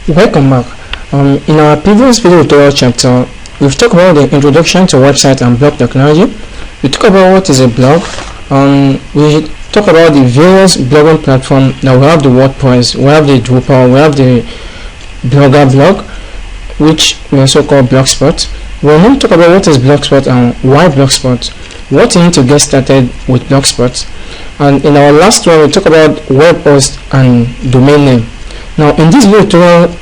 Welcome back. In our previous video tutorial chapter, we've talked about the introduction to website and blog technology. We talked about what is a blog. We talked about the various blogging platforms. Now we have the WordPress, we have the Drupal, we have the Blogger blog, which we also call Blogspot. We're going to talk about what is Blogspot and why Blogspot, what you need to get started with Blogspot. And in our last one, we talked about web host and domain name. Now in this video tutorial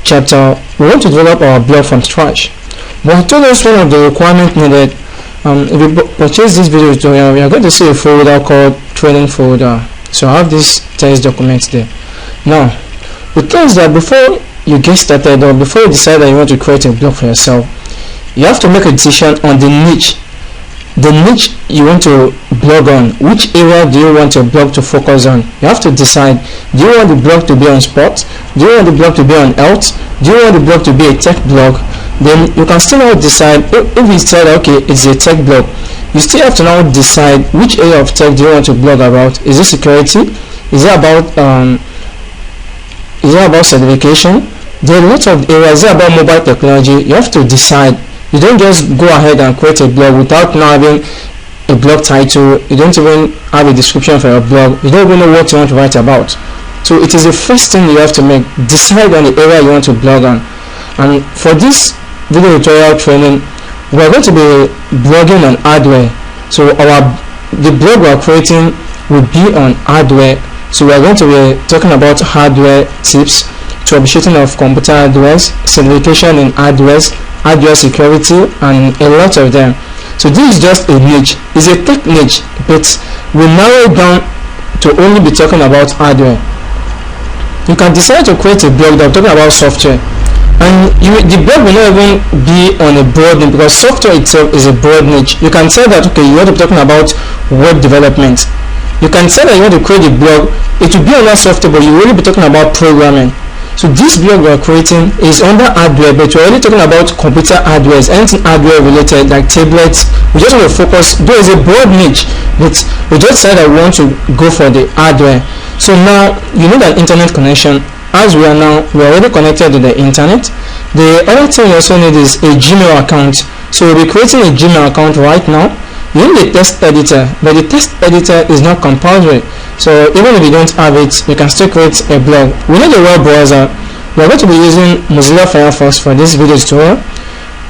chapter, we want to develop our blog from scratch. But I told us one of the requirements needed. If you purchase this video tutorial, we are going to see a folder called training folder. So I have this test document there. Now, it tells that before you get started or before you decide that you want to create a blog for yourself, you have to make a decision on the niche you want to blog on. Which area do you want your blog to focus on? You have to decide, do you want the blog to be on sports? Do you want the blog to be on health? Do you want the blog to be a tech blog? Then you can still now decide, if you decide okay, it's a tech blog, you still have to now decide which area of tech do you want to blog about. Is it security? Is it about certification? There are lots of areas. Is it about mobile technology? You have to decide. You don't just go ahead and create a blog without now having a blog title. You don't even have a description for your blog. You don't even know what you want to write about. So it is the first thing you have to make. Decide on the area you want to blog on. And for this video tutorial training, we are going to be blogging on hardware. So the blog we are creating will be on hardware. So we are going to be talking about hardware tips, troubleshooting of computer hardware, certification in hardware security, and a lot of them. So this is just a niche. It's a tech niche, but we narrow it down to only be talking about hardware. You can decide to create a blog that talking about software, and the blog will not even be on a broad niche, because software itself is a broad niche. You can say that okay, you want to be talking about web development. You can say that you want to create a blog, it will be on that software, but you will really be talking about programming. So this blog we are creating is under hardware, but we're already talking about computer hardware, anything hardware related like tablets. We just want to focus, though it's a broad niche, but we just said that we want to go for the hardware. So now you need an internet connection. As we are already connected to the internet. The other thing you also need is a Gmail account. So we'll be creating a Gmail account right now. You need a text editor, but the text editor is not compulsory. So even if you don't have it, you can still create a blog. We need a web browser. We're going to be using Mozilla Firefox for this video tutorial.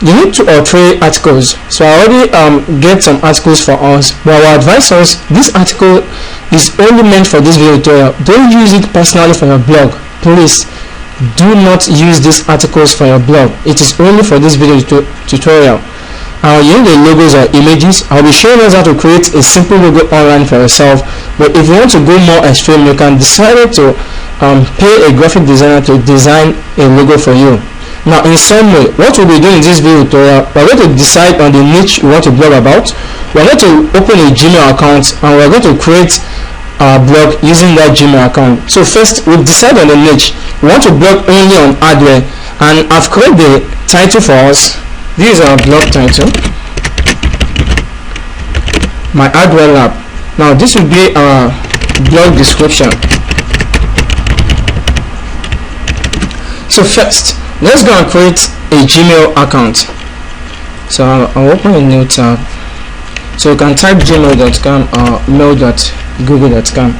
You need 2 or 3 articles. So I already get some articles for us, but our advice is this article is only meant for this video tutorial. Don't use it personally for your blog. Please do not use these articles for your blog. It is only for this video tutorial. You need the logos or images. I'll be showing us how to create a simple logo online for yourself, but if you want to go more extreme, you can decide to pay a graphic designer to design a logo for you. Now in some way, what we'll be doing in this video tutorial, we're going to decide on the niche we want to blog about. We're going to open a Gmail account and we're going to create our blog using that Gmail account. So first we'll decide on the niche. We want to blog only on hardware, and I've created the title for us. This is our blog title, my hardware lab. Now this will be our blog description. So first, let's go and create a Gmail account. So I'll open a new tab. So you can type gmail.com or mail.google.com,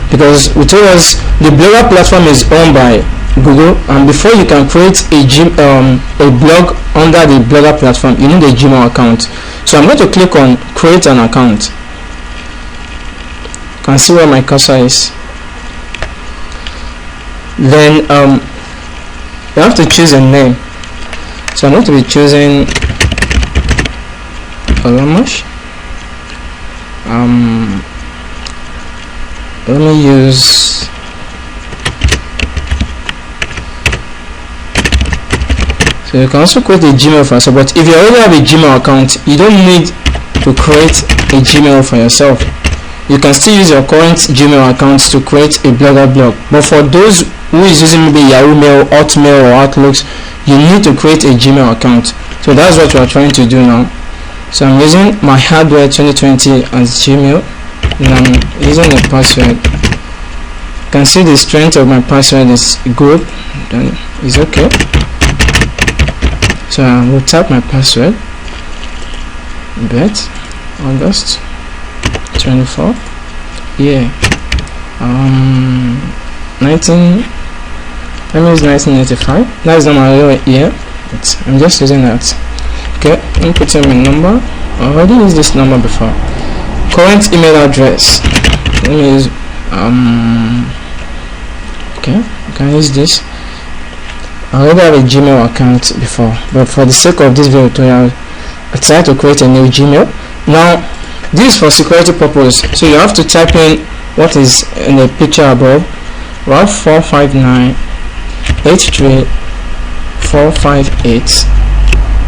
because we told us the Blogger platform is owned by Google, and before you can create a blog under the Blogger platform, you need a Gmail account. So I'm going to click on create an account. You can see where my cursor is. Then you have to choose a name. So I'm going to be choosing Olamosh. Let me use So you can also create a Gmail for yourself, but if you already have a Gmail account, you don't need to create a Gmail for yourself. You can still use your current Gmail account to create a Blogger blog. But for those who is using maybe Yahoo Mail, Hotmail or Outlooks, you need to create a Gmail account. So that's what we are trying to do now. So I'm using my hardware 2020 as Gmail, and I'm using the password can see the strength of my password is good, then it's okay. So I will type my password. Bet August 24, yeah, 19. Let me use 1985. That is not my real year, but I'm just using that. Okay, input in my number. I already used this number before. Current email address. Let me use okay, you can use this. I already have a Gmail account before, but for the sake of this video tutorial, I try to create a new Gmail. Now, this is for security purpose, so you have to type in what is in the picture above. Route 459 83 458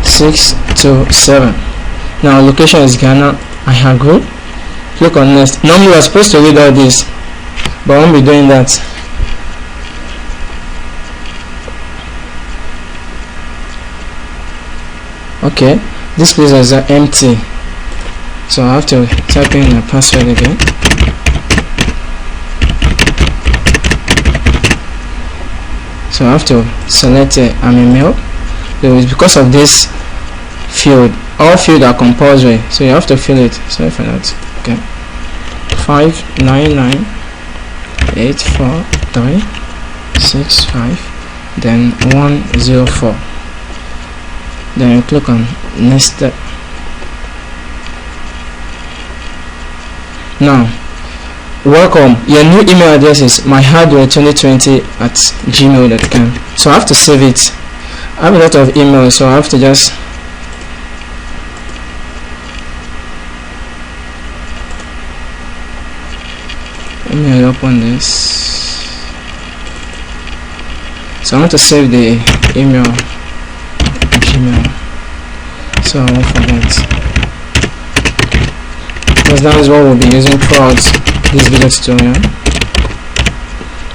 627. Now location is Ghana. I agree. Click on next. Normally we are supposed to read all this, but I won't be doing that. Okay, this place is empty, so I have to type in the password again. So I have to select I'm a male. So it's because of this field. All fields are compulsory, so you have to fill it. Sorry for that. Okay. 5998436 then 104. Then you click on next step. Now, welcome. Your new email address is myhardware2020@gmail.com. So I have to save it. I have a lot of emails, so I have to just let me open this. So I want to save the email Gmail, so I won't forget, because that is what we'll be using throughout this video tutorial.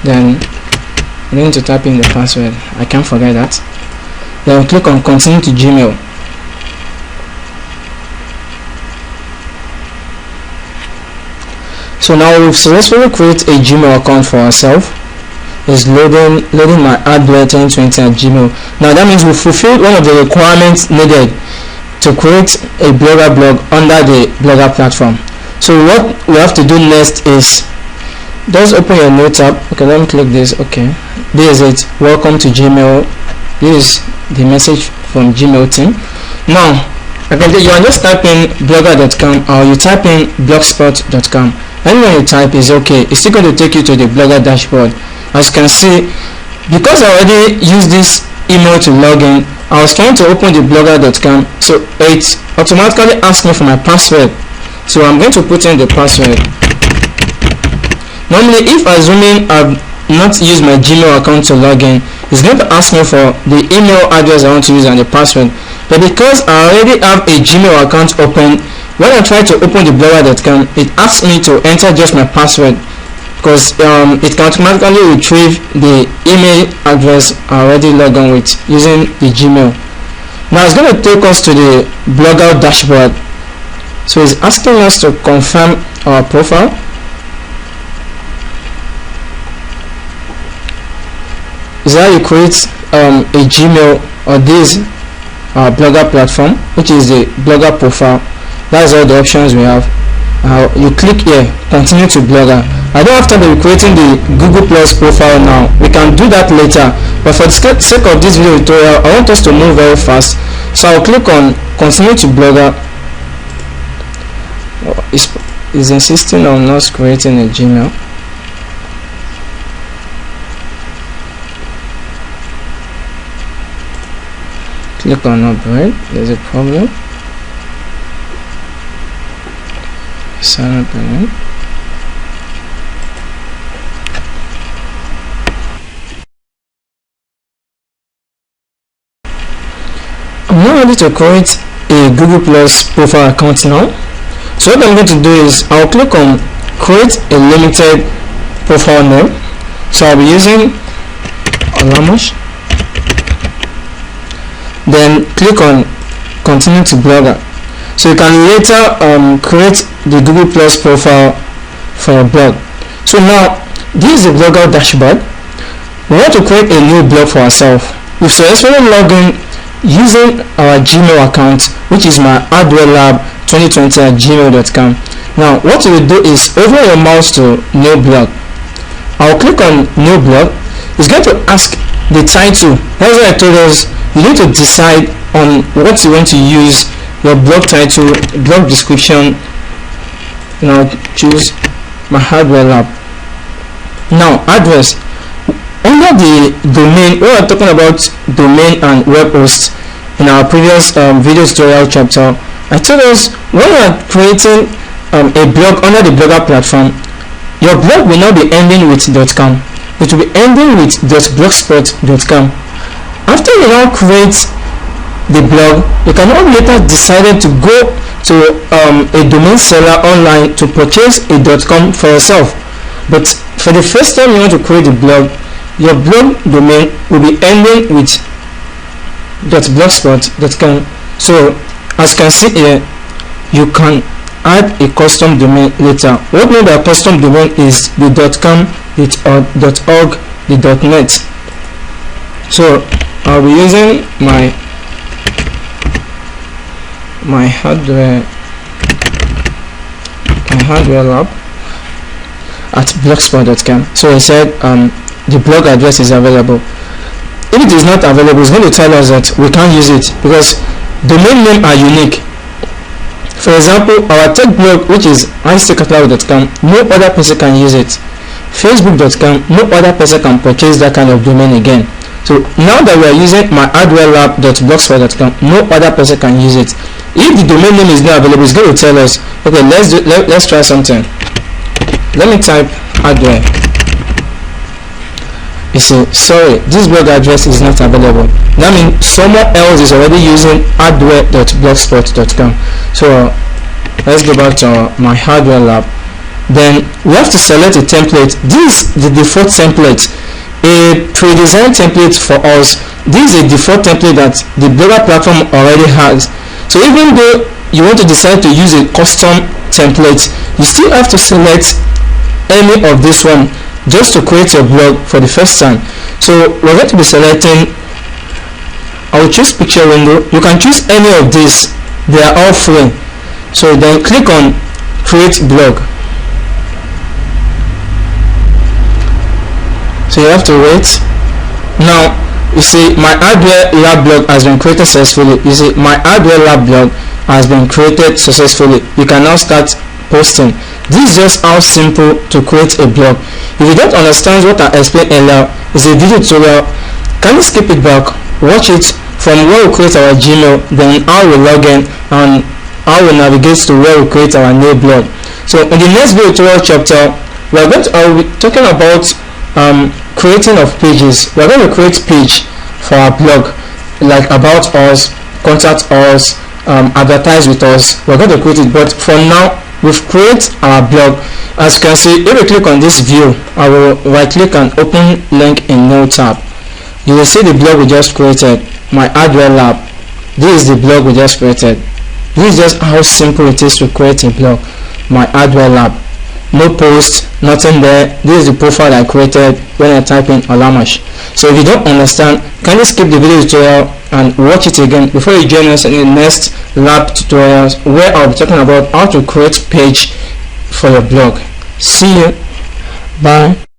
Then I'm going to type in the password. I can't forget that. Then click on continue to Gmail. So now we've successfully created a Gmail account for ourselves. Is loading my hardware2020@gmail. Now that means we fulfilled one of the requirements needed to create a Blogger blog under the Blogger platform. So what we have to do next is just open your note tab. Okay, let me click this. Okay, this is it. Welcome to Gmail. This is the message from Gmail team. Now you can just type in blogger.com or you type in blogspot.com. Anywhere you type is okay. It's still going to take you to the Blogger dashboard. As you can see, because I already used this email to log in, I was trying to open the blogger.com, so it automatically asked me for my password. So I'm going to put in the password. Normally, if assuming I've not used my Gmail account to log in, it's going to ask me for the email address I want to use and the password. But because I already have a Gmail account open, when I try to open the blogger.com, it asks me to enter just my password, because it can automatically retrieve the email address I already logged on with using the Gmail. Now it's going to take us to the Blogger dashboard. So it's asking us to confirm our profile. Is how you create a Gmail or this Blogger platform, which is the Blogger profile. That's all the options we have. You click here, continue to Blogger. I don't have to be creating the Google Plus profile now. We can do that later, but for the sake of this video tutorial, I want us to move very fast. So I'll click on continue to Blogger. It's insisting on not creating a Gmail. Click on upgrade. There's a problem. Sign up again. I'm now ready to create a Google Plus profile account now. So what I'm going to do is I'll click on create a limited profile name. So I'll be using Olamosh. Then click on continue to Blogger. So you can later create the Google Plus profile for a blog. So now This is the blogger dashboard. We want to create a new blog for ourselves. We've successfully logged in using our Gmail account, which is my hardwarelab2020@gmail.com. Now what we will do is over your mouse to new blog. I'll click on new blog. It's going to ask the title. As I told us, you need to decide on what you want to use, your blog title, blog description. Now choose my hardware lab. Now address. Under the domain, we are talking about domain and web host in our previous video tutorial chapter. I told us when you are creating a blog under the Blogger platform, your blog will not be ending with .com. It will be ending with .blogspot.com. After you now create the blog, you can now later decide to go to a domain seller online to purchase a .com for yourself. But for the first time you want to create a blog, your blog domain will be ending with .blogspot.com. So as you can see here, you can add a custom domain later. What made a custom domain is the .com, the .org, the .net. So I'll be using my hardware lab at blogspot.com. So I said the blog address is available. If it is not available, it's going to tell us that we can't use it because domain names are unique. For example, our tech blog, which is ictcatalog.com, no other person can use it. Facebook.com, no other person can purchase that kind of domain again. So now that we are using my hardwarelab.blogspot.com, no other person can use it. If the domain name is not available, it's going to tell us, okay, let's try something. Let me type hardware. You see, sorry, this blog address is not available. That means someone else is already using hardware.blogspot.com. So let's go back to my hardware lab. Then we have to select a template. This is the default template, a pre-designed template for us. This is a default template that the Blogger platform already has. So even though you want to decide to use a custom template, you still have to select any of this one just to create your blog for the first time. So we're going to be selecting, I will choose picture window. You can choose any of these, they are all free. So then click on create blog. So you have to wait. Now you see my hardware lab blog has been created successfully. You see my hardware lab blog has been created successfully. You can now start posting. This is just how simple to create a blog. If you don't understand what I explained earlier, it's a video tutorial. Can you skip it back, watch it from where we create our Gmail, then how we log in and how we navigate to where we create our new blog. So in the next video tutorial chapter, I will be talking about creating of pages. We're going to create page for our blog, like about us, contact us, advertise with us. We're going to create it, but for now we've created our blog. As you can see, if we click on this view, I will right click and open link in new tab. You will see the blog we just created, my hardware lab. This is the blog we just created. This is just how simple it is to create a blog, my hardware lab. No post, nothing there. This is the profile I created when I type in Olamash. So if you don't understand, kindly skip the video tutorial and watch it again before you join us in the next lab tutorials where I'll be talking about how to create page for your blog. See you. Bye.